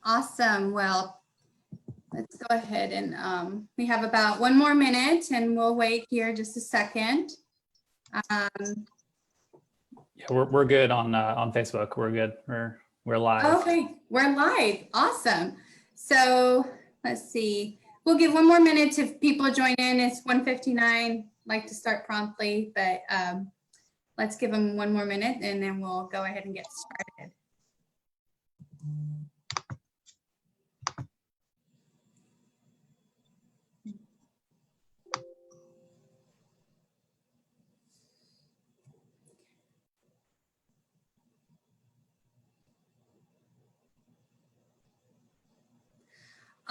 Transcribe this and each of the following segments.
Awesome. Well, let's go ahead and we have about 1 more minute and we'll wait here just a second. Yeah, we're good on Facebook. We're good. We're live. Okay, we're live. Awesome. So let's see. We'll give 1 more minute if people join in. It's 1:59. Like to start promptly, but let's give them 1 more minute and then we'll go ahead and get started.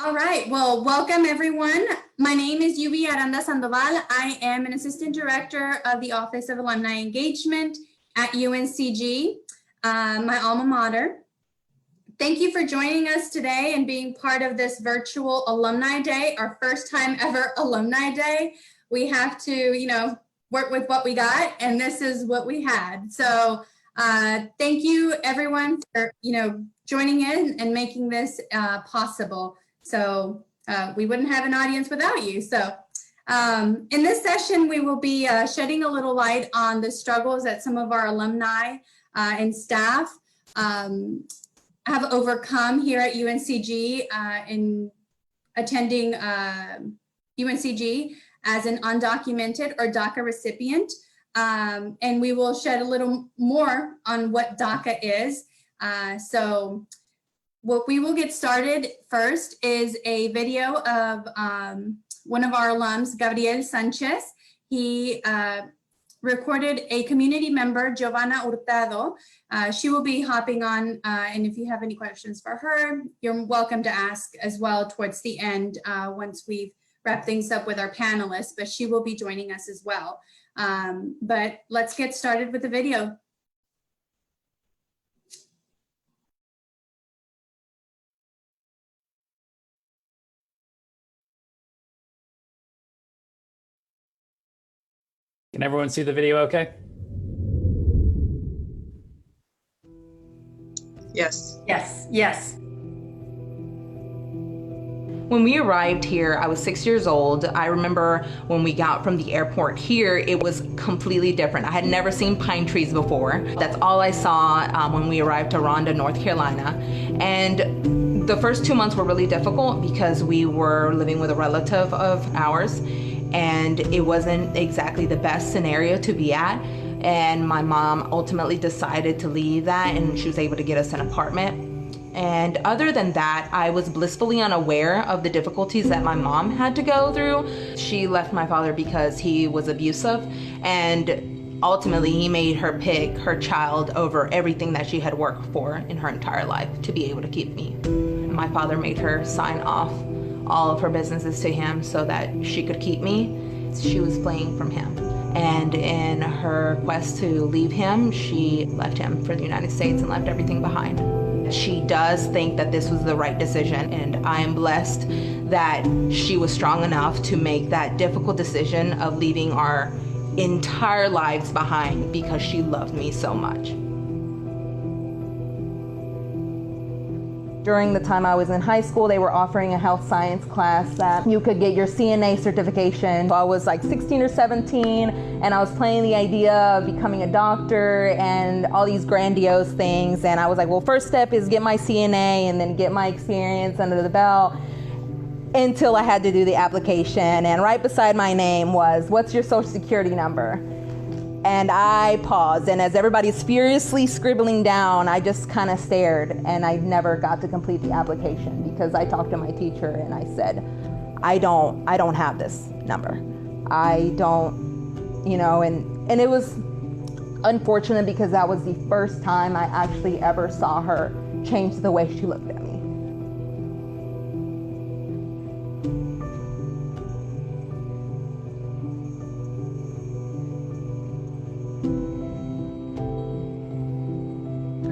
All right, well, welcome everyone. My name is Yubi Aranda Sandoval. I am an Assistant Director of the Office of Alumni Engagement at UNCG, my alma mater. Thank you for joining us today and being part of this virtual Alumni Day, our first time ever Alumni Day. We have to, work with what we got, and this is what we had. So thank you everyone for, joining in and making this possible. So we wouldn't have an audience without you. So in this session, we will be shedding a little light on the struggles that some of our alumni and staff have overcome here at UNCG in attending UNCG as an undocumented or DACA recipient. And we will shed a little more on what DACA is. So what we will get started first is a video of one of our alums, Gabriel Sánchez. He recorded a community member, Giovanna Hurtado. She will be hopping on, and if you have any questions for her, you're welcome to ask as well towards the end once we've wrapped things up with our panelists, but she will be joining us as well. But let's get started with the video. Can everyone see the video okay? Yes. Yes, yes. When we arrived here, I was 6 years old. I remember when we got from the airport here, it was completely different. I had never seen pine trees before. That's all I saw when we arrived to Rhonda, North Carolina. And the first 2 months were really difficult because we were living with a relative of ours, and it wasn't exactly the best scenario to be at. And my mom ultimately decided to leave that, and she was able to get us an apartment. And other than that, I was blissfully unaware of the difficulties that my mom had to go through. She left my father because he was abusive, and ultimately he made her pick her child over everything that she had worked for in her entire life to be able to keep me. My father made her sign off all of her businesses to him so that she could keep me. She was fleeing from him. And in her quest to leave him, she left him for the United States and left everything behind. She does think that this was the right decision, and I am blessed that she was strong enough to make that difficult decision of leaving our entire lives behind because she loved me so much. During the time I was in high school, they were offering a health science class that you could get your CNA certification. So I was like 16 or 17, and I was playing the idea of becoming a doctor and all these grandiose things. And I was like, well, first step is get my CNA and then get my experience under the belt, until I had to do the application. And right beside my name was, what's your social security number? And I paused, and as everybody's furiously scribbling down, I just kind of stared, and I never got to complete the application because I talked to my teacher and I said, I don't have this number. I don't, and it was unfortunate because that was the first time I actually ever saw her change the way she looked at me.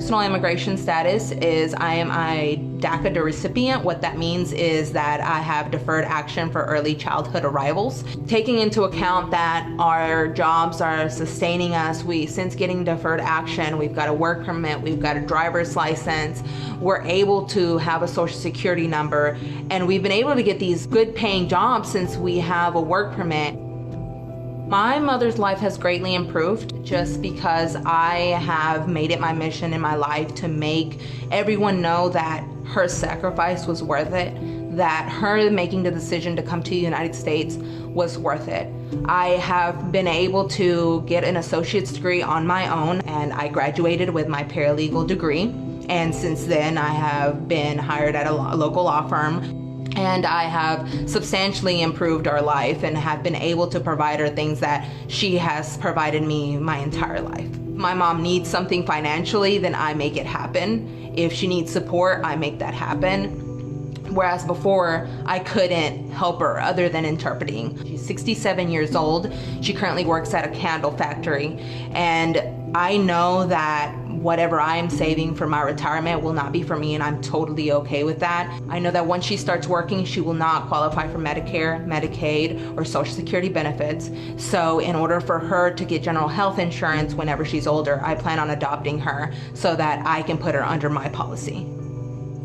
medicinal immigration status is I am a DACA recipient. What that means is that I have deferred action for early childhood arrivals. Taking into account that our jobs are sustaining us, since getting deferred action, we've got a work permit, we've got a driver's license, we're able to have a social security number, and we've been able to get these good paying jobs since we have a work permit. My mother's life has greatly improved just because I have made it my mission in my life to make everyone know that her sacrifice was worth it, that her making the decision to come to the United States was worth it. I have been able to get an associate's degree on my own, and I graduated with my paralegal degree. And since then, I have been hired at a local law firm. And I have substantially improved our life and have been able to provide her things that she has provided me my entire life. My mom needs something financially, then I make it happen. If she needs support, I make that happen. Whereas before, I couldn't help her other than interpreting. She's 67 years old. She currently works at a candle factory. And I know that whatever I am saving for my retirement will not be for me, and I'm totally okay with that. I know that once she starts working, she will not qualify for Medicare, Medicaid, or Social Security benefits. So in order for her to get general health insurance whenever she's older, I plan on adopting her so that I can put her under my policy.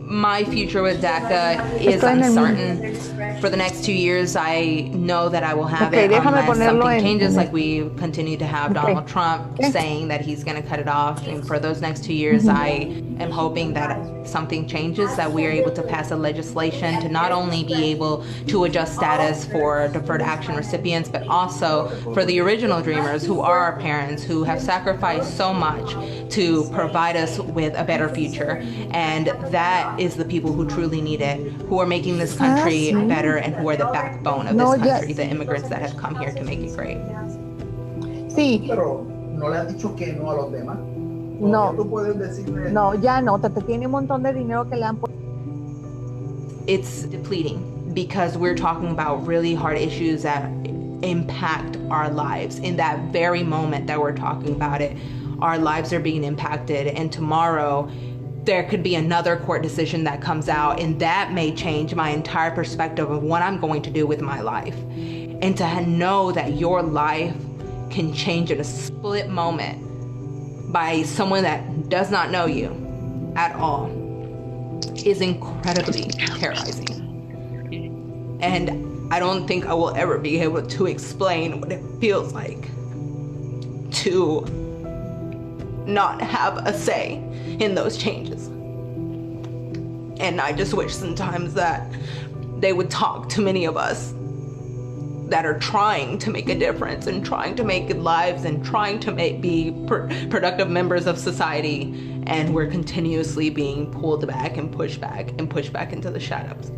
My future with DACA is uncertain. For the next 2 years, I know that I will have it unless something changes, like we continue to have Donald Trump saying that he's going to cut it off. And for those next 2 years, I am hoping that something changes, that we are able to pass a legislation to not only be able to adjust status for deferred action recipients, but also for the original dreamers who are our parents, who have sacrificed so much to provide us with a better future. And that is the people who truly need it, who are making this country better, and who are the backbone of this country, the immigrants that have come here to make it great. Sí. Pero no le has dicho que no a los demás. No. Tú puedes decirle. No, ya no, te tiene un montón de dinero que le han puesto. It's depleting because we're talking about really hard issues that impact our lives. In that very moment that we're talking about it, our lives are being impacted, and tomorrow there could be another court decision that comes out, and that may change my entire perspective of what I'm going to do with my life. And to know that your life can change in a split moment by someone that does not know you at all is incredibly terrorizing. And I don't think I will ever be able to explain what it feels like to not have a say in those changes. And I just wish sometimes that they would talk to many of us that are trying to make a difference and trying to make good lives and trying to be productive members of society, and we're continuously being pulled back and pushed back into the shadows.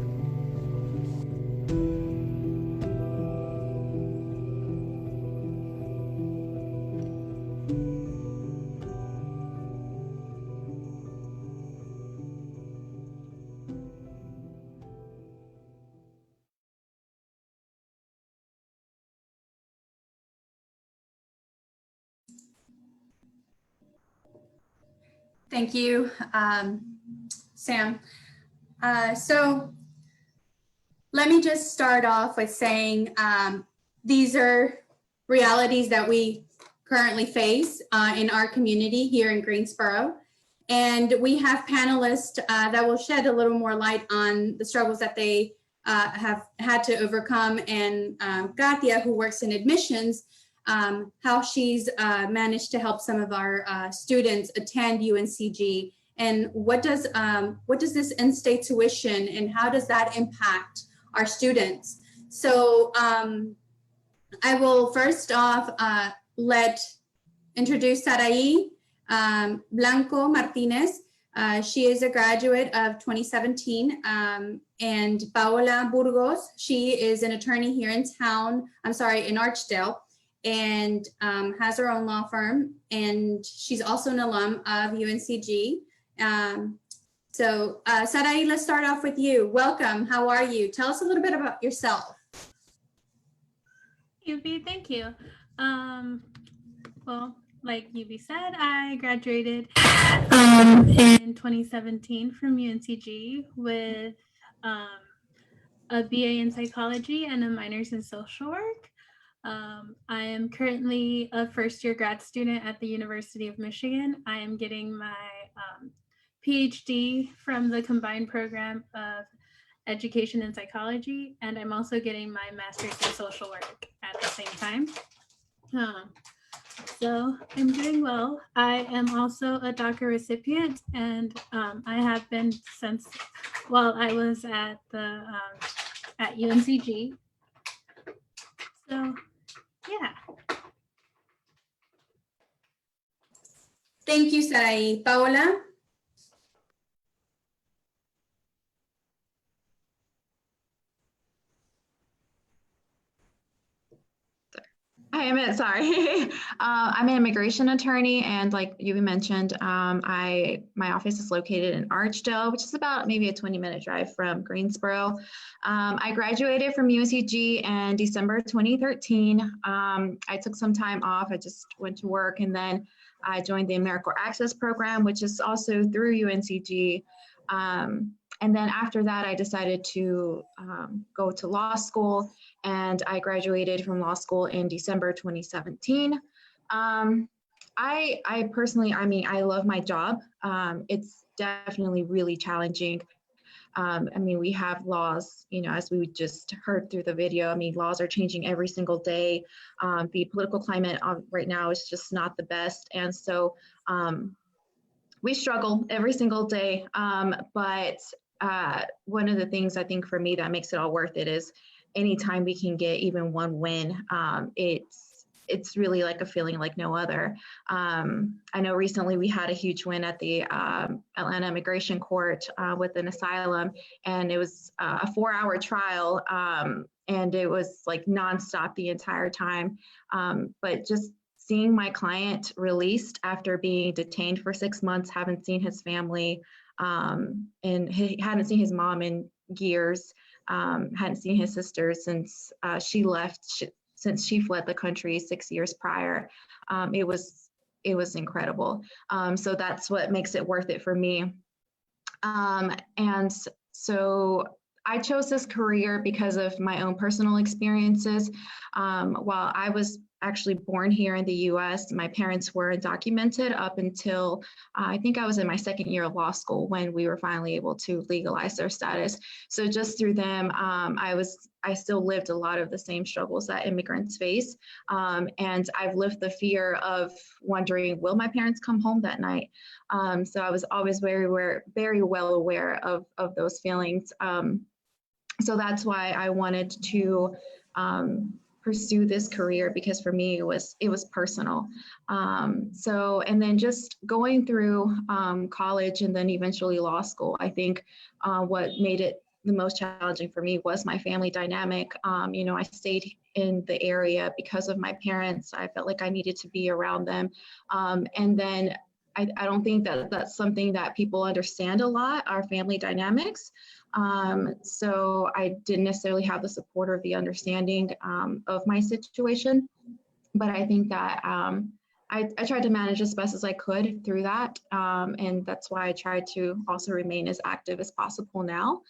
Thank you, Sam. So let me just start off with saying these are realities that we currently face in our community here in Greensboro. And we have panelists that will shed a little more light on the struggles that they have had to overcome. And Katia, who works in admissions, how she's managed to help some of our students attend UNCG, and what does this in-state tuition and how does that impact our students? So I will first off introduce Sarai Blanco Martinez. She is a graduate of 2017, and Paola Burgos, she is an attorney here in Archdale, and has her own law firm, and she's also an alum of UNCG. So Sarai, let's start off with you. Welcome, how are you? Tell us a little bit about yourself. Yubi, thank you. Well, like Yubi said, I graduated in 2017 from UNCG with a BA in psychology and a minors in social work. I am currently a first-year grad student at the University of Michigan. I am getting my PhD from the combined program of education and psychology, and I'm also getting my master's in social work at the same time. So I'm doing well. I am also a DACA recipient, and I have been since while I was at the at UNCG. So yeah. Thank you, Sarai. Paola? Sorry. I'm an immigration attorney, and like you mentioned, my office is located in Archdale, which is about maybe a 20-minute drive from Greensboro. I graduated from UNCG in December 2013. I took some time off. I just went to work, and then I joined the AmeriCorps Access Program, which is also through UNCG. And then after that, I decided to go to law school, and I graduated from law school in December 2017. I personally, I love my job. It's definitely really challenging. We have laws, as we just heard through the video. Laws are changing every single day. The political climate right now is just not the best. And so we struggle every single day. But one of the things I think for me that makes it all worth it is anytime we can get even one win, it's really like a feeling like no other. I know recently we had a huge win at the Atlanta Immigration Court with an asylum, and it was a 4-hour trial, and it was like nonstop the entire time. But just seeing my client released after being detained for 6 months, haven't seen his family, and he hadn't seen his mom in years, hadn't seen his sister since she left, since she fled the country 6 years prior. It was incredible. So that's what makes it worth it for me. And so I chose this career because of my own personal experiences. While I was actually born here in the US, my parents were undocumented up until I think I was in my second year of law school when we were finally able to legalize their status. So just through them, I still lived a lot of the same struggles that immigrants face. And I've lived the fear of wondering, will my parents come home that night? So I was always very well aware of those feelings. So that's why I wanted to pursue this career, because for me it was personal. And then just going through college and then eventually law school, I think what made it the most challenging for me was my family dynamic. I stayed in the area because of my parents. I felt like I needed to be around them. And then I don't think that that's something that people understand a lot, our family dynamics. So I didn't necessarily have the support or the understanding of my situation, but I think that I tried to manage as best as I could through that. And that's why I tried to also remain as active as possible now.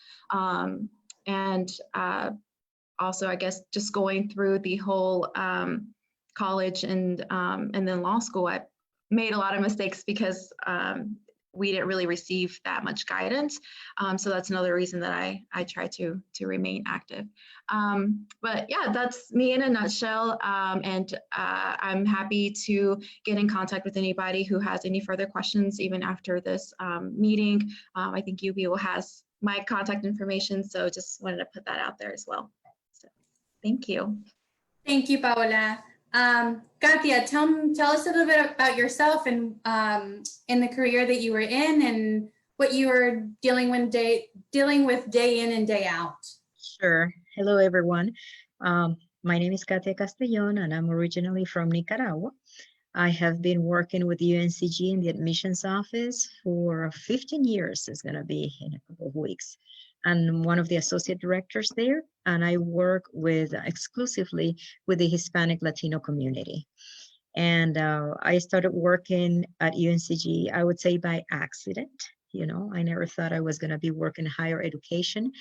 Also, I guess, just going through the whole college and then law school, I made a lot of mistakes because we didn't really receive that much guidance. So that's another reason that I try to remain active. But yeah, that's me in a nutshell. And I'm happy to get in contact with anybody who has any further questions, even after this meeting. I think UB has my contact information, so just wanted to put that out there as well. So thank you. Thank you, Paola. Katia, tell us a little bit about yourself and in the career that you were in and what you were dealing with day in and day out. Sure. Hello, everyone. My name is Katia Castellon, and I'm originally from Nicaragua. I have been working with UNCG in the admissions office for 15 years. It's going to be in a couple of weeks. I'm one of the associate directors there, and I work exclusively with the Hispanic Latino community. And I started working at UNCG, I would say by accident. You know, I never thought I was going to be working higher education.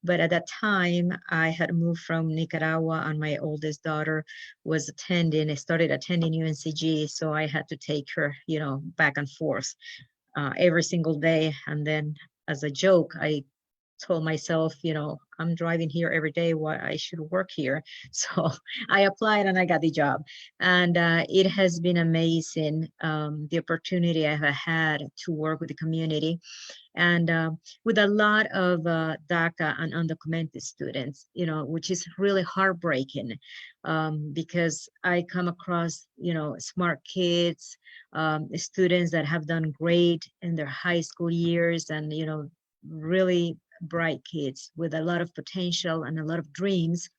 But at that time, I had moved from Nicaragua and my oldest daughter started attending UNCG. So I had to take her, you know, back and forth every single day. And then as a joke, I told myself, you know, I'm driving here every day, why I should work here. So I applied and I got the job. And it has been amazing, the opportunity I have had to work with the community and with a lot of DACA and undocumented students, you know, which is really heartbreaking because I come across, you know, smart kids, students that have done great in their high school years and, you know, really bright kids with a lot of potential and a lot of dreams.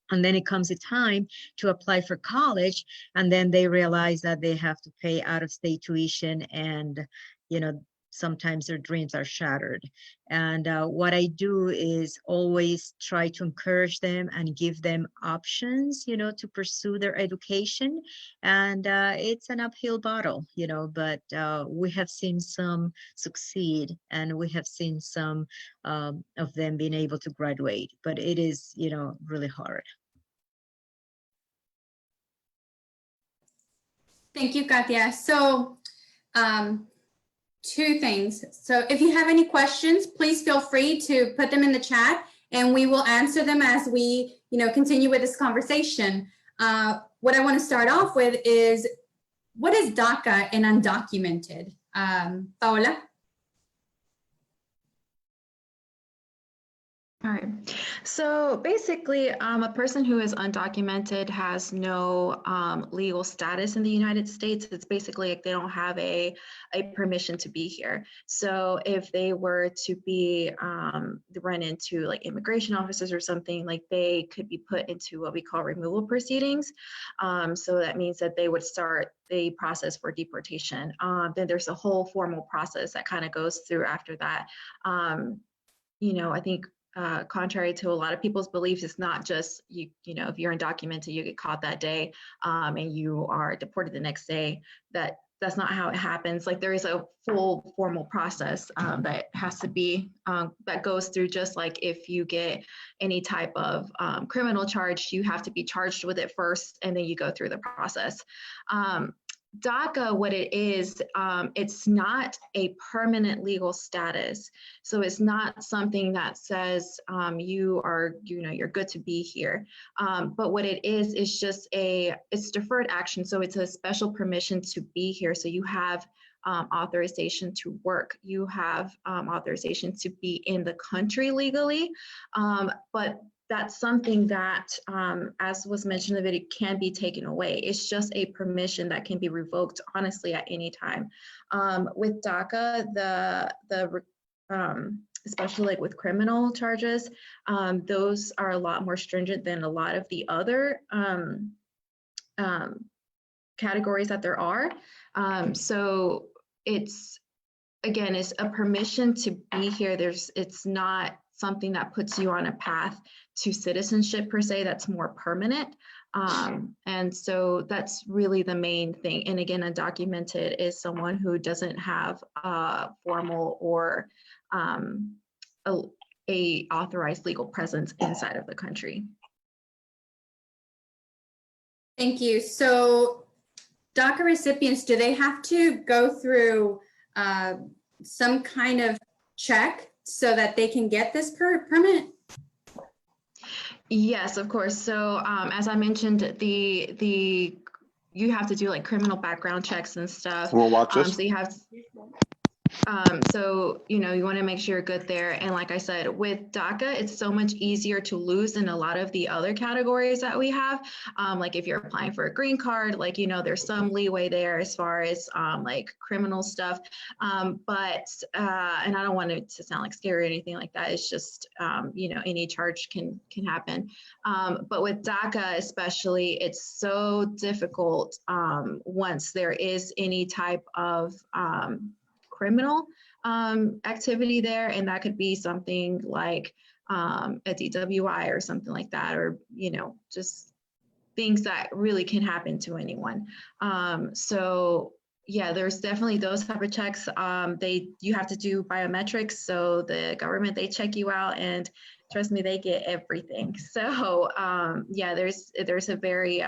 And then it comes a time to apply for college, and then they realize that they have to pay out-of-state tuition, and you know, sometimes their dreams are shattered. And what I do is always try to encourage them and give them options, you know, to pursue their education. And it's an uphill battle, you know, but we have seen some succeed, and we have seen some of them being able to graduate, but it is, you know, really hard. Thank you, Katia. So, two things. So if you have any questions, please feel free to put them in the chat and we will answer them as we, you know, continue with this conversation. What I want to start off with is, what is DACA and undocumented? Paola? All right. So basically, a person who is undocumented has no legal status in the United States. It's basically like they don't have a permission to be here. So if they were to be run into like immigration officers or something, like they could be put into what we call removal proceedings. So that means that they would start the process for deportation. Then there's a whole formal process that kind of goes through after that. You know, I think contrary to a lot of people's beliefs, it's not just you know, if you're undocumented, you get caught that day and you are deported the next day. That's not how it happens. Like there is a full formal process that has to be, that goes through, just like if you get any type of criminal charge, you have to be charged with it first and then you go through the process. DACA, what it is, it's not a permanent legal status. So it's not something that says you are, you know, you're good to be here. But what it is just it's deferred action. So it's a special permission to be here. So you have authorization to work. You have authorization to be in the country legally. But that's something that, as was mentioned in the video, can be taken away. It's just a permission that can be revoked, honestly, at any time. With DACA, especially like with criminal charges, those are a lot more stringent than a lot of the other categories that there are. So it's, again, it's a permission to be here. It's not something that puts you on a path to citizenship per se, that's more permanent. And so that's really the main thing. And again, undocumented is someone who doesn't have a formal or a authorized legal presence inside of the country. Thank you. So DACA recipients, do they have to go through some kind of check so that they can get this permit? Yes, of course. So as I mentioned, you have to do like criminal background checks and stuff. Wanna watch this? So you have so, you know, you want to make sure you're good there. And like I said, with DACA, it's so much easier to lose than a lot of the other categories that we have. Like if you're applying for a green card, like, you know, there's some leeway there as far as like criminal stuff. And I don't want it to sound like scary or anything like that. It's just, you know, any charge can happen. But with DACA especially, it's so difficult once there is any type of criminal activity there, and that could be something like a DWI or something like that, or, you know, just things that really can happen to anyone. So yeah, there's definitely those type of checks. You have to do biometrics, so the government, they check you out, and trust me, they get everything. So yeah, there's a very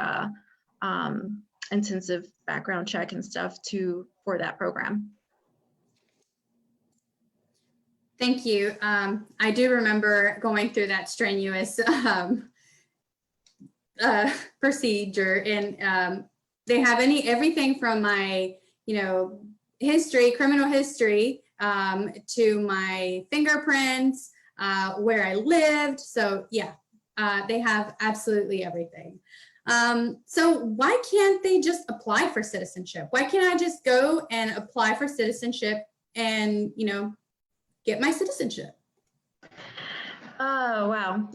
intensive background check and stuff for that program. Thank you. I do remember going through that strenuous procedure, and they have everything from my, history, criminal history, to my fingerprints, where I lived. So yeah, they have absolutely everything. So why can't they just apply for citizenship? Why can't I just go and apply for citizenship and, get my citizenship? Oh, wow.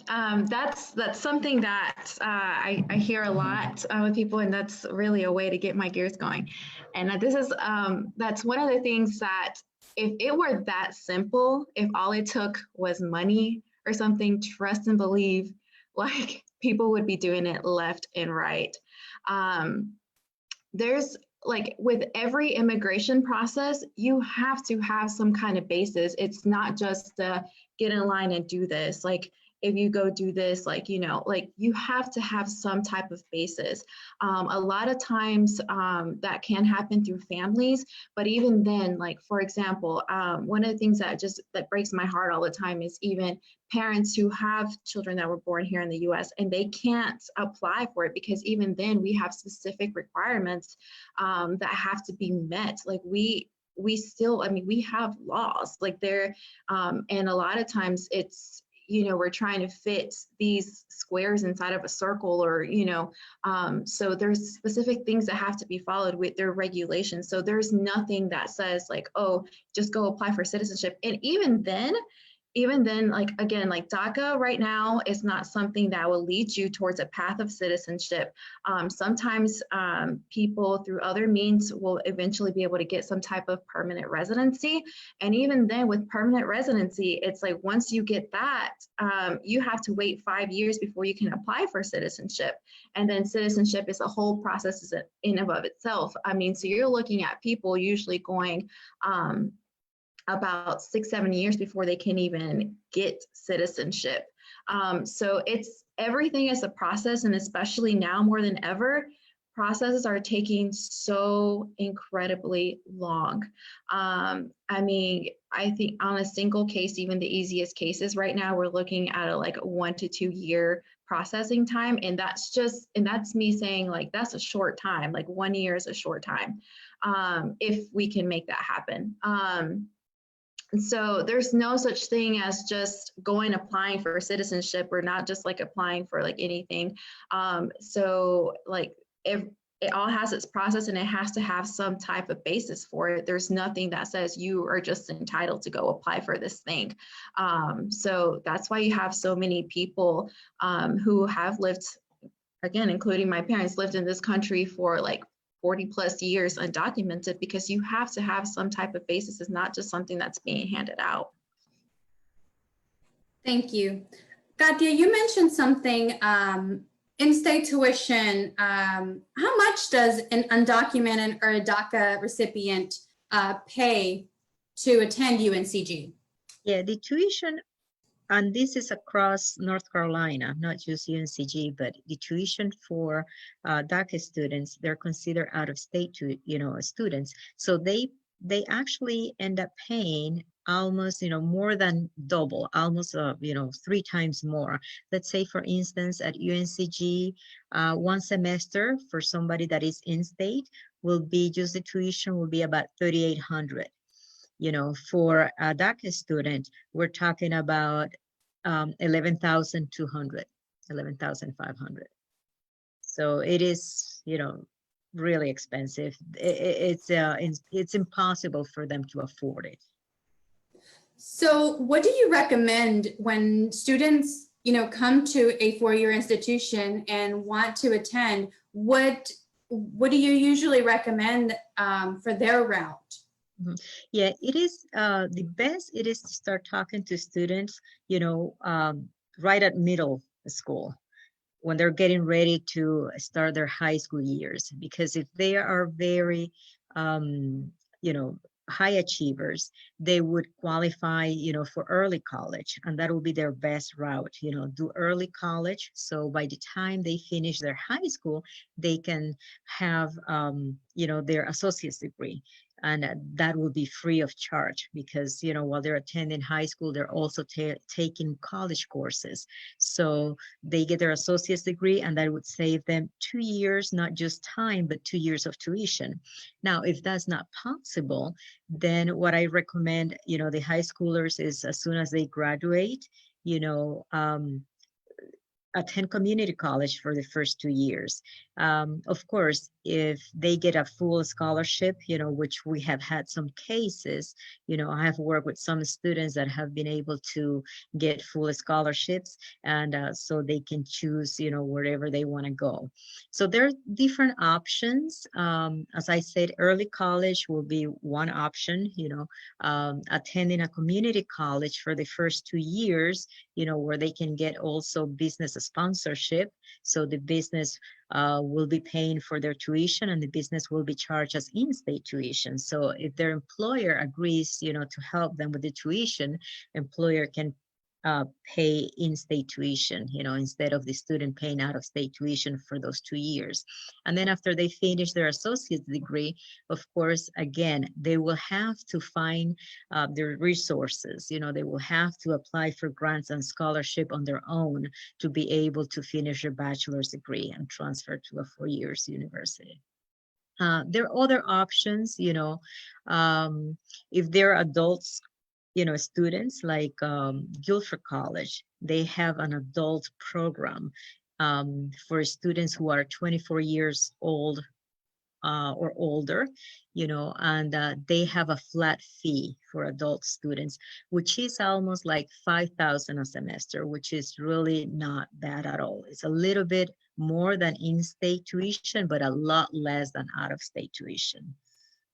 That's something that I hear a lot with people, and that's really a way to get my gears going. And that's one of the things that, if it were that simple, if all it took was money or something, trust and believe, like, people would be doing it left and right. There's, like, with every immigration process, you have to have some kind of basis. It's not just get in line and do this. Like, if you go do this, like, you have to have some type of basis. A lot of times that can happen through families, but even then, like, for example, one of the things that breaks my heart all the time is even parents who have children that were born here in the US, and they can't apply for it, because even then we have specific requirements that have to be met. Like, we still, we have laws, like, there, and a lot of times it's, we're trying to fit these squares inside of a circle, or, so there's specific things that have to be followed with their regulations. So there's nothing that says, like, oh, just go apply for citizenship. And even then, like, again, like, DACA right now is not something that will lead you towards a path of citizenship. Sometimes people through other means will eventually be able to get some type of permanent residency. And even then, with permanent residency, it's like, once you get that, you have to wait 5 years before you can apply for citizenship. And then citizenship is a whole process in and of itself. So you're looking at people usually going about 6-7 years before they can even get citizenship. So everything is a process, and especially now more than ever, processes are taking so incredibly long. I think on a single case, even the easiest cases right now, we're looking at a 1 to 2 year processing time. And that's me saying, like, that's a short time. Like, 1 year is a short time, if we can make that happen. So there's no such thing as just applying for citizenship, or not just like applying for like anything. So like, if it all has its process, and it has to have some type of basis for it. There's nothing that says you are just entitled to go apply for this thing. So that's why you have so many people who have lived, again, including my parents, lived in this country for like 40 plus years undocumented, because you have to have some type of basis. It's not just something that's being handed out. Thank you. Katia, you mentioned something, in-state tuition. How much does an undocumented or a DACA recipient pay to attend UNCG? Yeah, the tuition, and this is across North Carolina, not just UNCG, but the tuition for DACA students, they're considered out-of-state students. So they actually end up paying almost, more than double, almost, 3 times more. Let's say, for instance, at UNCG, 1 semester for somebody that is in-state will be, just the tuition will be about $3,800. For a DACA student, we're talking about 11,200, 11,500. So it is, really expensive. It's impossible for them to afford it. So what do you recommend when students, come to a 4-year institution and want to attend? What do you usually recommend for their route? Mm-hmm. Yeah, it is the best. It is to start talking to students, right at middle school. when they're getting ready to start their high school years, because if they are very, you know, high achievers, they would qualify, you know, for early college, and that will be their best route, you know, do early college. So by the time they finish their high school, they can have, you know, their associate's degree. And that will be free of charge because, you know, while they're attending high school, they're also taking college courses. So they get their associate's degree, and that would save them 2 years, not just time, but 2 years of tuition. Now, if that's not possible, then what I recommend, you know, the high schoolers is as soon as they graduate, you know, attend community college for the first 2 years. Of course, if they get a full scholarship, you know, which we have had some cases, you know, I have worked with some students that have been able to get full scholarships, and so they can choose, you know, wherever they want to go. So there are different options. As I said, early college will be one option, you know, attending a community college for the first 2 years, you know, where they can get also business sponsorship. So the business will be paying for their tuition, and the business will be charged as in-state tuition. So if their employer agrees, you know, to help them with the tuition, employer can pay in-state tuition, you know, instead of the student paying out-of-state tuition for those 2 years. And then after they finish their associate's degree, of course, again, they will have to find their resources. You know, they will have to apply for grants and scholarship on their own to be able to finish their bachelor's degree and transfer to a 4 years university. There are other options, you know, if they're adults, you know, students like Guilford College, they have an adult program for students who are 24 years old or older, you know, and they have a flat fee for adult students, which is almost like $5,000 a semester, which is really not bad at all. It's a little bit more than in-state tuition, but a lot less than out-of-state tuition.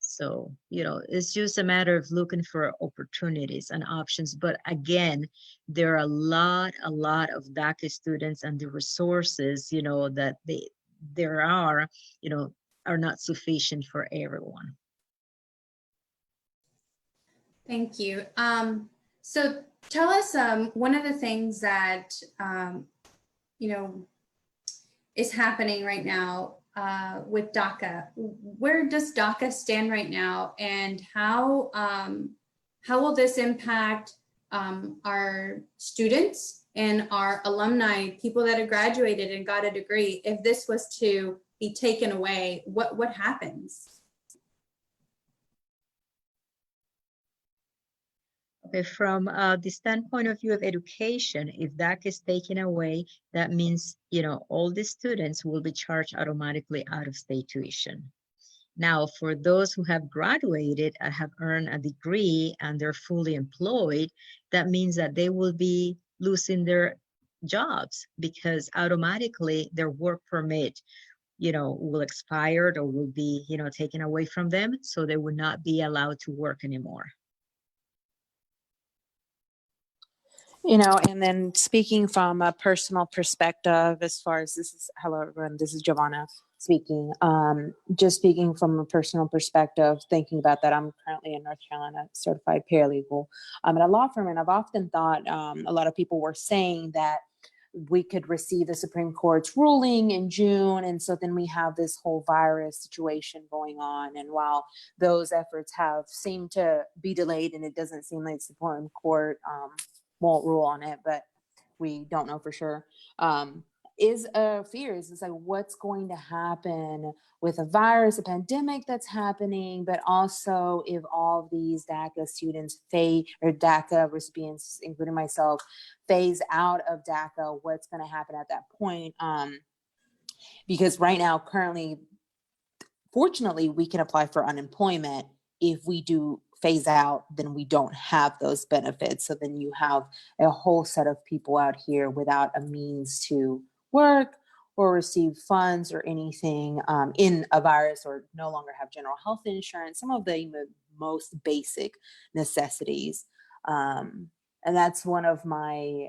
So, you know, it's just a matter of looking for opportunities and options. But again, there are a lot of DACA students, and the resources, you know, that there are, you know, are not sufficient for everyone. Thank you. So tell us one of the things that, you know, is happening right now with DACA. Where does DACA stand right now, and how will this impact our students and our alumni, people that have graduated and got a degree? If this was to be taken away, what happens? Okay, from the standpoint of view of education, if DACA is taken away, that means, you know, all the students will be charged automatically out-of-state tuition. Now, for those who have graduated and have earned a degree and they're fully employed, that means that they will be losing their jobs because automatically their work permit, you know, will expire or will be, you know, taken away from them. So they will not be allowed to work anymore. You know, and then speaking from a personal perspective, as far as hello everyone, this is Giovanna speaking. Just speaking from a personal perspective, thinking about that, I'm currently in North Carolina certified paralegal at a law firm, and I've often thought a lot of people were saying that we could receive the Supreme Court's ruling in June, and so then we have this whole virus situation going on. And while those efforts have seemed to be delayed, and it doesn't seem like the Supreme Court won't rule on it, but we don't know for sure, is a fear. Is like what's going to happen with a virus, a pandemic that's happening, but also if all of these DACA students or DACA recipients, including myself, phase out of DACA, what's going to happen at that point? Because right now, currently, fortunately, we can apply for unemployment. If we do phase out, then we don't have those benefits. So then you have a whole set of people out here without a means to work or receive funds or anything in a virus, or no longer have general health insurance, some of the most basic necessities. And that's one of my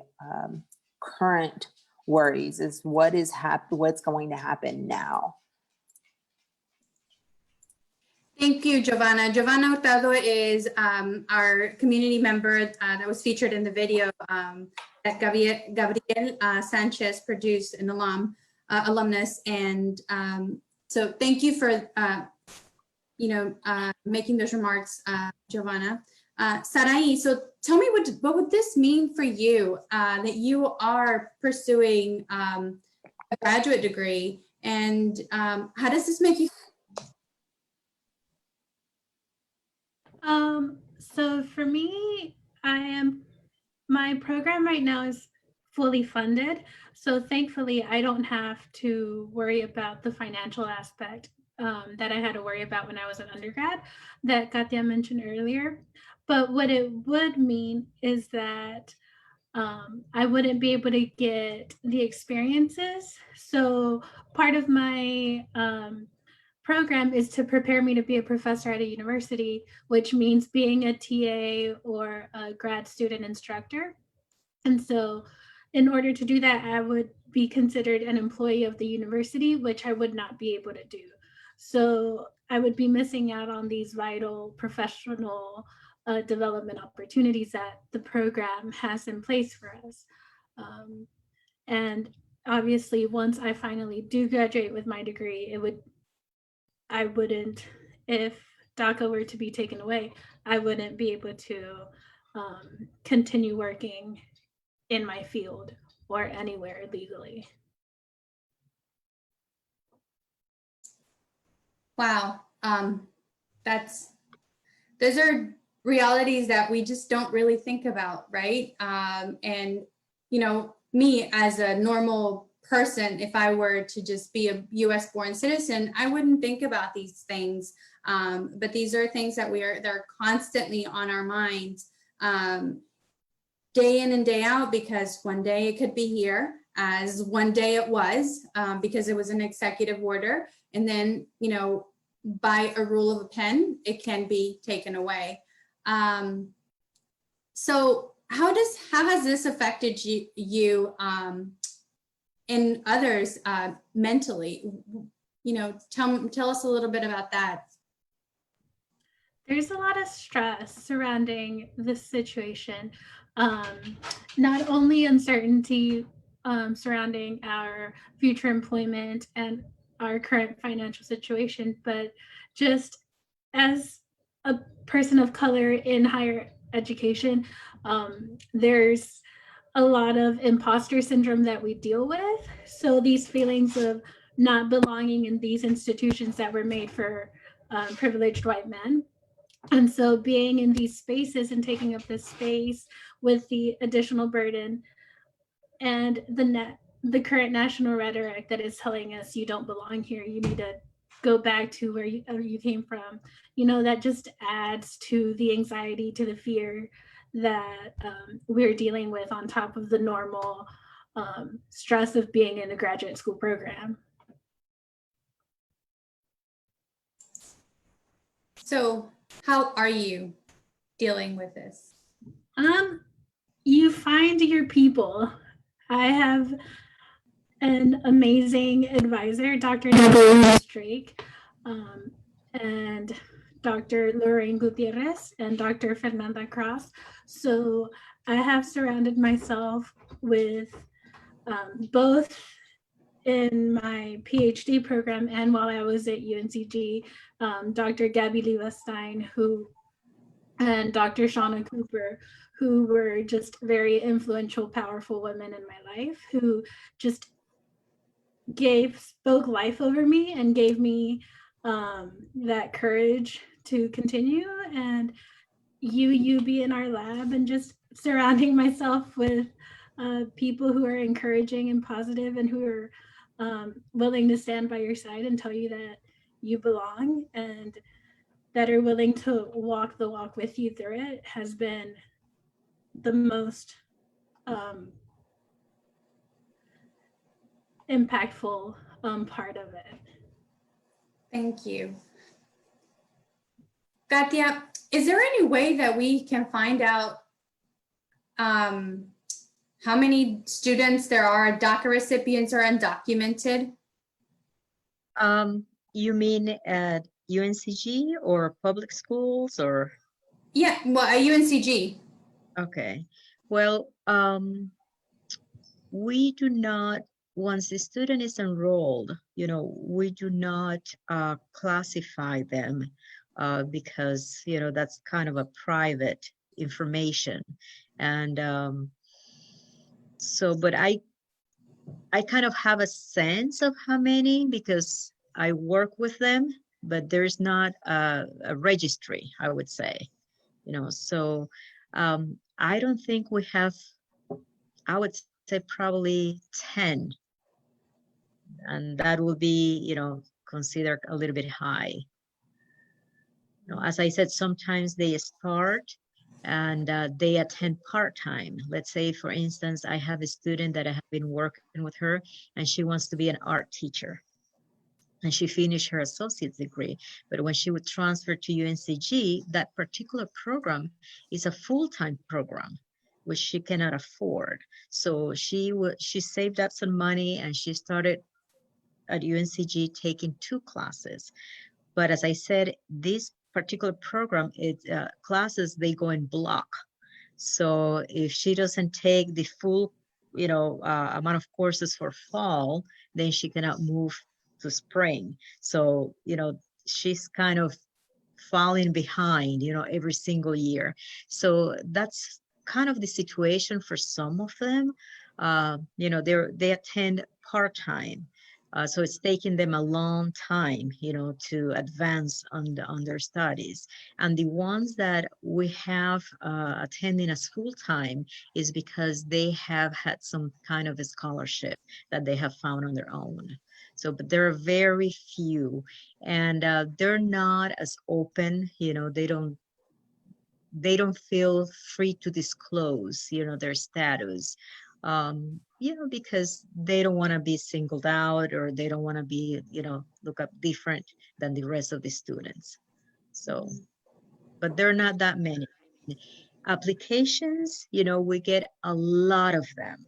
current worries is what's going to happen now. Thank you, Giovanna. Giovanna Hurtado is our community member that was featured in the video that Gabriel Sánchez produced, an alumnus. And so thank you for, making those remarks, Giovanna. Sarai, so tell me what would this mean for you that you are pursuing a graduate degree, and how does this make you feel? So for me, my program right now is fully funded. So thankfully, I don't have to worry about the financial aspect that I had to worry about when I was an undergrad that Katia mentioned earlier. But what it would mean is that I wouldn't be able to get the experiences. So part of my program is to prepare me to be a professor at a university, which means being a TA or a grad student instructor. And so in order to do that, I would be considered an employee of the university, which I would not be able to do. So I would be missing out on these vital professional development opportunities that the program has in place for us. And obviously, once I finally do graduate with my degree, I wouldn't, if DACA were to be taken away, I wouldn't be able to continue working in my field or anywhere legally. Wow, those are realities that we just don't really think about, right? And me as a normal person, if I were to just be a US born citizen, I wouldn't think about these things. But these are things that they're constantly on our minds day in and day out, because one day it could be here, as one day it was, because it was an executive order. And then, by a rule of a pen, it can be taken away. So how has this affected you and others mentally? Tell us a little bit about that. There's a lot of stress surrounding this situation. Not only uncertainty surrounding our future employment and our current financial situation, but just as a person of color in higher education, there's a lot of imposter syndrome that we deal with. So these feelings of not belonging in these institutions that were made for privileged white men. And so being in these spaces and taking up this space with the additional burden and the current national rhetoric that is telling us you don't belong here, you need to go back to where you came from, that just adds to the anxiety, to the fear that we're dealing with on top of the normal stress of being in a graduate school program. So how are you dealing with this? You find your people. I have an amazing advisor, Dr. Drake, and Dr. Lorraine Gutierrez and Dr. Fernanda Cross. So I have surrounded myself with both in my PhD program and while I was at UNCG, Dr. Gabby Levenstein, and Dr. Shauna Cooper, who were just very influential, powerful women in my life, who just spoke life over me and gave me that courage to continue. And you be in our lab and just surrounding myself with people who are encouraging and positive and who are willing to stand by your side and tell you that you belong and that are willing to walk the walk with you through it has been the most impactful part of it. Thank you. Katia, is there any way that we can find out how many students there are DACA recipients or undocumented? You mean at UNCG or public schools or? Yeah, well, at UNCG. Okay. Well, we do not, once the student is enrolled, we do not classify them because, that's kind of a private information. And but I kind of have a sense of how many because I work with them, but there's not a registry, I would say, so I don't think we have, I would say probably 10, and that will be, considered a little bit high. As I said, sometimes they start and they attend part-time. Let's say, for instance, I have a student that I have been working with her, and she wants to be an art teacher. And she finished her associate's degree. But when she would transfer to UNCG, that particular program is a full-time program, which she cannot afford. So she saved up some money and she started at UNCG taking 2 classes. But as I said, this particular program, it's classes, they go in block. So if she doesn't take the full, amount of courses for fall, then she cannot move to spring. So, she's kind of falling behind, every single year. So that's kind of the situation for some of them. They attend part-time. So it's taking them a long time, to advance on their studies. And the ones that we have attending as full-time is because they have had some kind of a scholarship that they have found on their own. So, but there are very few, and they're not as open, they don't feel free to disclose, their status. Because they don't want to be singled out, or they don't want to be, look up different than the rest of the students. So, but there are not that many applications. We get a lot of them.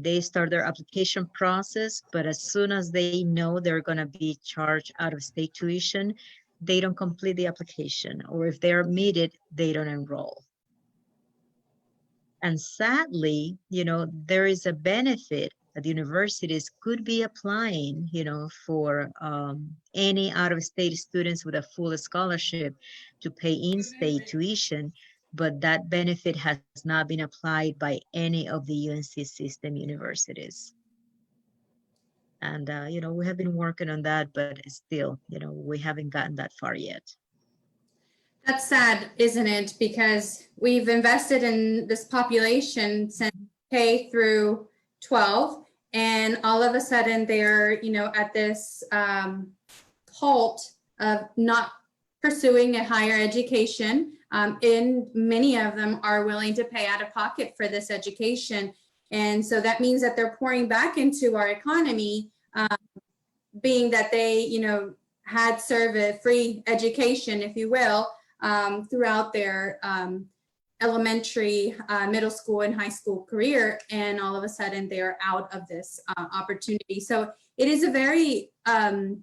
They start their application process, but as soon as they know they're going to be charged out of state tuition, they don't complete the application, or if they're admitted, they don't enroll. And sadly, there is a benefit that universities could be applying, for any out-of-state students with a full scholarship to pay in-state tuition, but that benefit has not been applied by any of the UNC system universities. And, we have been working on that, but still, we haven't gotten that far yet. That's sad, isn't it? Because we've invested in this population since K through 12, and all of a sudden they're, at this halt of not pursuing a higher education. And many of them are willing to pay out of pocket for this education. And so that means that they're pouring back into our economy, being that they, had served a free education, if you will, throughout their elementary, middle school, and high school career, and all of a sudden they are out of this opportunity. So it is a very, there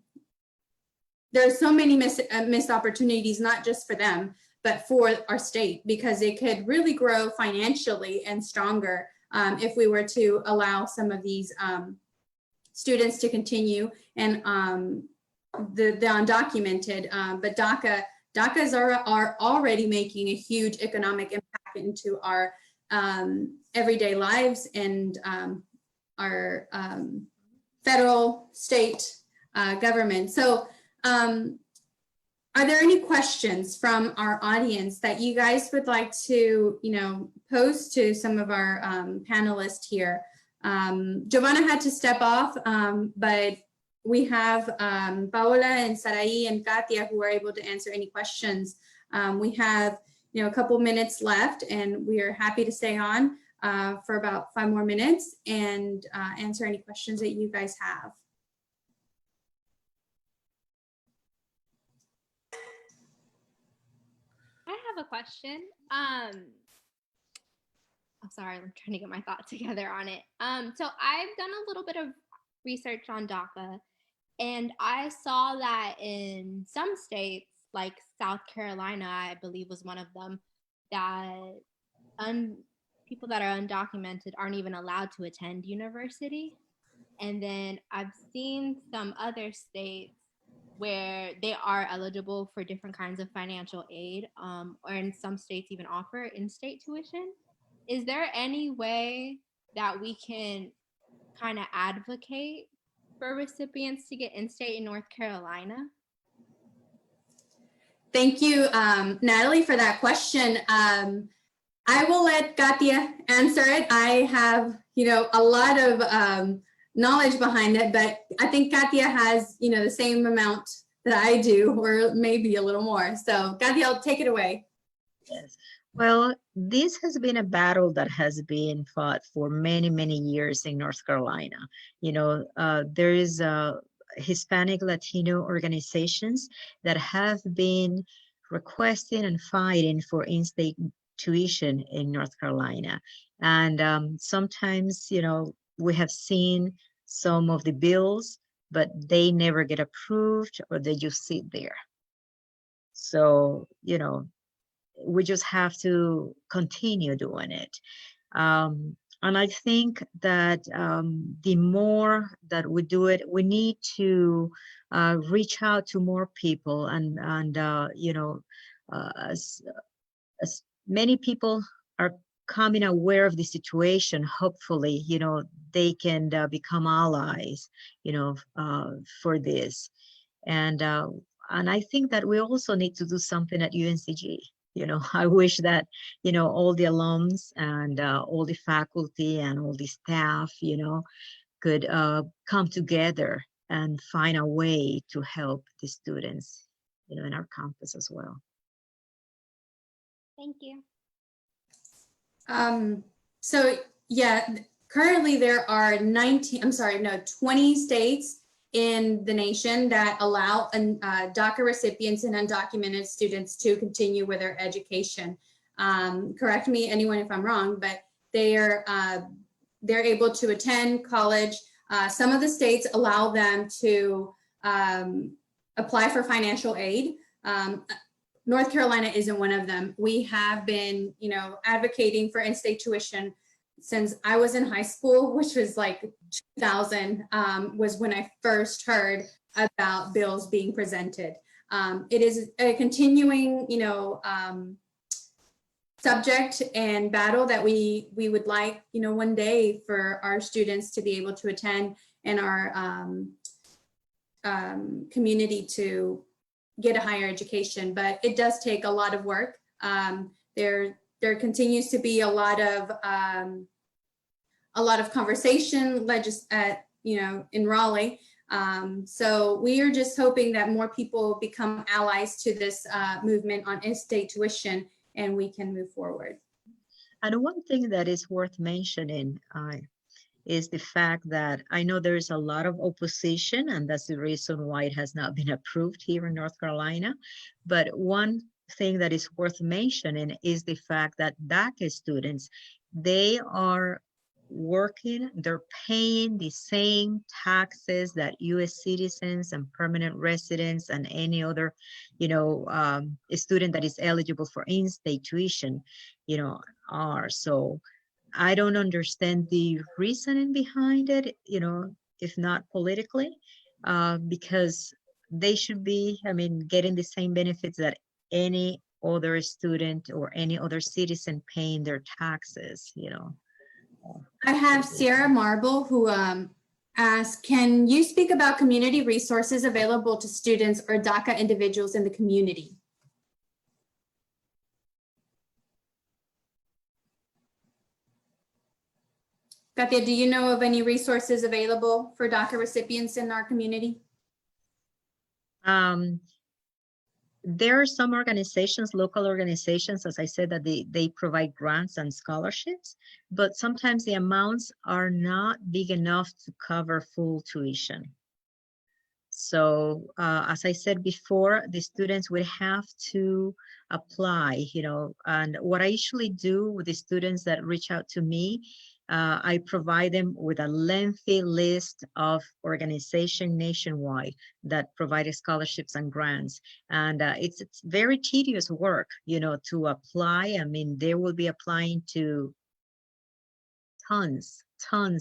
are so many missed opportunities, not just for them, but for our state, because it could really grow financially and stronger if we were to allow some of these students to continue, and the undocumented, but DACAs are already making a huge economic impact into our everyday lives and our federal, state government. So are there any questions from our audience that you guys would like to, pose to some of our panelists here? Giovanna had to step off, but we have Paola and Sarai and Katia who are able to answer any questions. We have, a couple minutes left, and we are happy to stay on for about 5 more minutes and answer any questions that you guys have. I have a question. I'm sorry, I'm trying to get my thoughts together on it. So I've done a little bit of research on DACA, and I saw that in some states, like South Carolina, I believe was one of them, that people that are undocumented aren't even allowed to attend university. And then I've seen some other states where they are eligible for different kinds of financial aid, or in some states even offer in-state tuition. Is there any way that we can kind of advocate for recipients to get in-state in North Carolina? Thank you, Natalie, for that question. I will let Katia answer it. I have, a lot of knowledge behind it, but I think Katia has, the same amount that I do, or maybe a little more. So Katia, I'll take it away. Yes. Well, this has been a battle that has been fought for many, many years in North Carolina. There is Hispanic Latino organizations that have been requesting and fighting for in-state tuition in North Carolina. And sometimes, we have seen some of the bills, but they never get approved, or they just sit there. So, we just have to continue doing it. And I think that the more that we do it, we need to reach out to more people, and as many people are becoming aware of the situation, hopefully, they can become allies, for this. And I think that we also need to do something at UNCG. I wish that, all the alums and all the faculty and all the staff, could come together and find a way to help the students, in our campus as well. Thank you. So yeah, currently there are 20 states in the nation that allow DACA recipients and undocumented students to continue with their education. Correct me, anyone, if I'm wrong, but they're able to attend college. Some of the states allow them to apply for financial aid. North Carolina isn't one of them. We have been, advocating for in-state tuition since I was in high school, which was like 2000, was when I first heard about bills being presented. It is a continuing, subject and battle that we would like, one day for our students to be able to attend, and our community to get a higher education. But it does take a lot of work. There continues to be a lot of conversation, in Raleigh. So we are just hoping that more people become allies to this movement on in-state tuition, and we can move forward. And one thing that is worth mentioning is the fact that I know there is a lot of opposition, and that's the reason why it has not been approved here in North Carolina. But one thing that is worth mentioning is the fact that DACA students, they are working, they're paying the same taxes that U.S. citizens and permanent residents and any other, student that is eligible for in-state tuition, are. So I don't understand the reasoning behind it, if not politically, because they should be, getting the same benefits that any other student or any other citizen paying their taxes, I have Sierra Marble who asked, can you speak about community resources available to students or DACA individuals in the community? Katia, do you know of any resources available for DACA recipients in our community? There are some organizations, local organizations, as I said, that they provide grants and scholarships, but sometimes the amounts are not big enough to cover full tuition. So as I said before, the students would have to apply, and what I usually do with the students that reach out to me, I provide them with a lengthy list of organizations nationwide that provide scholarships and grants. And it's very tedious work, to apply. I mean, they will be applying to tons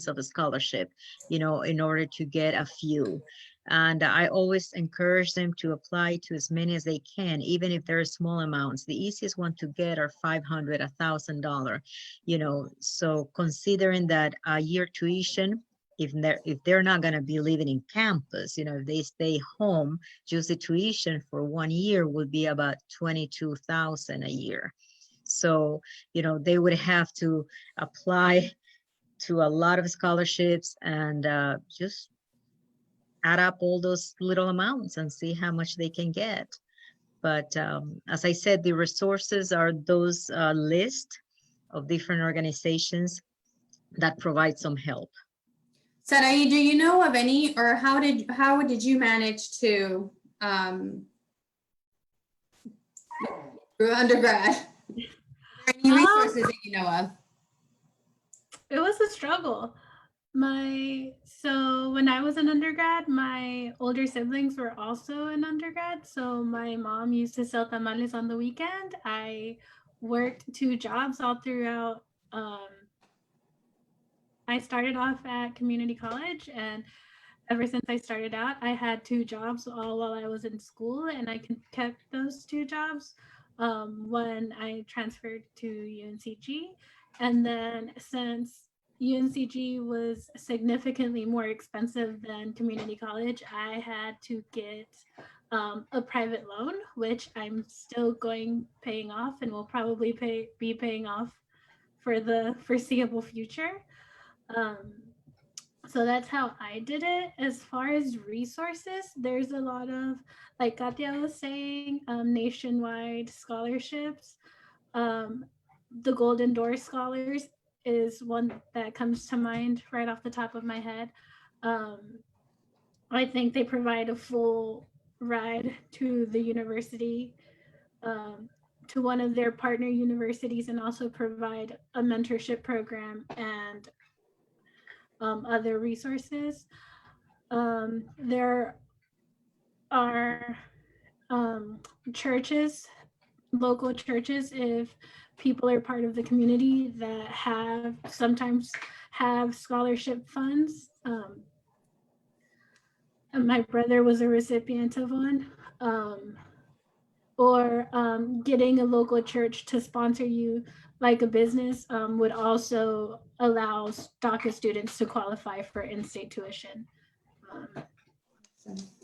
of scholarship, in order to get a few. And I always encourage them to apply to as many as they can, even if they're small amounts. The easiest one to get are $500, $1,000, so considering that a year tuition, if they're not going to be living in campus, if they stay home, just the tuition for 1 year would be about $22,000 a year. So, they would have to apply to a lot of scholarships and just add up all those little amounts and see how much they can get. But as I said, the resources are those list of different organizations that provide some help. Sarai, do you know of any, or how did you manage to through undergrad? Are there any resources that you know of? It was a struggle. So when I was an undergrad, my older siblings were also an undergrad. So my mom used to sell tamales on the weekend. I worked 2 jobs all throughout. I started off at community college, and ever since I started out, I had 2 jobs all while I was in school, and I kept those 2 jobs when I transferred to UNCG. And then since UNCG was significantly more expensive than community college, I had to get a private loan, which I'm still paying off and will probably be paying off for the foreseeable future. So that's how I did it. As far as resources, there's a lot of, like Katia was saying, nationwide scholarships. The Golden Door Scholars is one that comes to mind right off the top of my head. I think they provide a full ride to the university, to one of their partner universities, and also provide a mentorship program and other resources. There are churches, local churches, if people are part of the community, that sometimes have scholarship funds. And my brother was a recipient of one. Or getting a local church to sponsor you like a business would also allow DACA students to qualify for in-state tuition.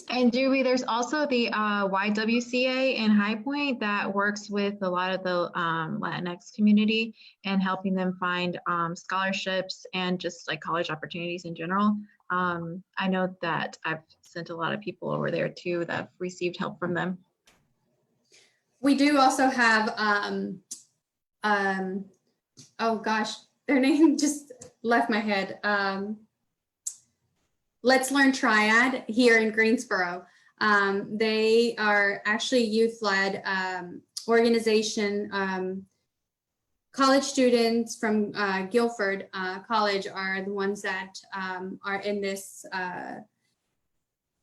And Dewey, there's also the YWCA in High Point that works with a lot of the Latinx community and helping them find scholarships and just like college opportunities in general. I know that I've sent a lot of people over there too that have received help from them. We do also have, oh gosh, their name just left my head. Let's Learn Triad here in Greensboro. They are actually youth-led organization. College students from Guilford College are the ones that are in this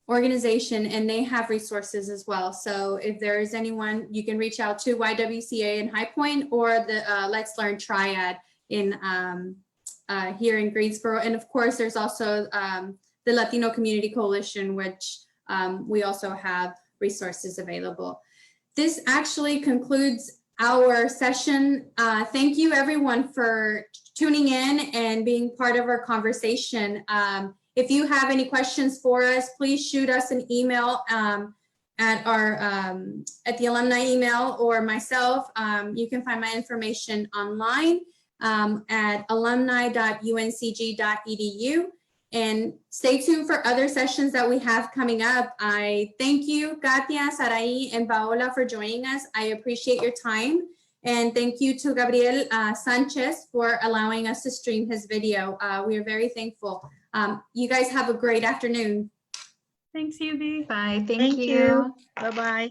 organization, and they have resources as well. So if there is anyone, you can reach out to YWCA in High Point or the Let's Learn Triad in here in Greensboro. And of course, there's also the Latino Community Coalition, which we also have resources available. This actually concludes our session. Thank you everyone for tuning in and being part of our conversation. If you have any questions for us, please shoot us an email at the alumni email or myself. You can find my information online at alumni.uncg.edu. And stay tuned for other sessions that we have coming up. I thank you, Katia, Sarai, and Paola for joining us. I appreciate your time. And thank you to Gabriel Sánchez for allowing us to stream his video. We are very thankful. You guys have a great afternoon. Thanks, UB. Bye. Thank Thank you. you. Bye-bye.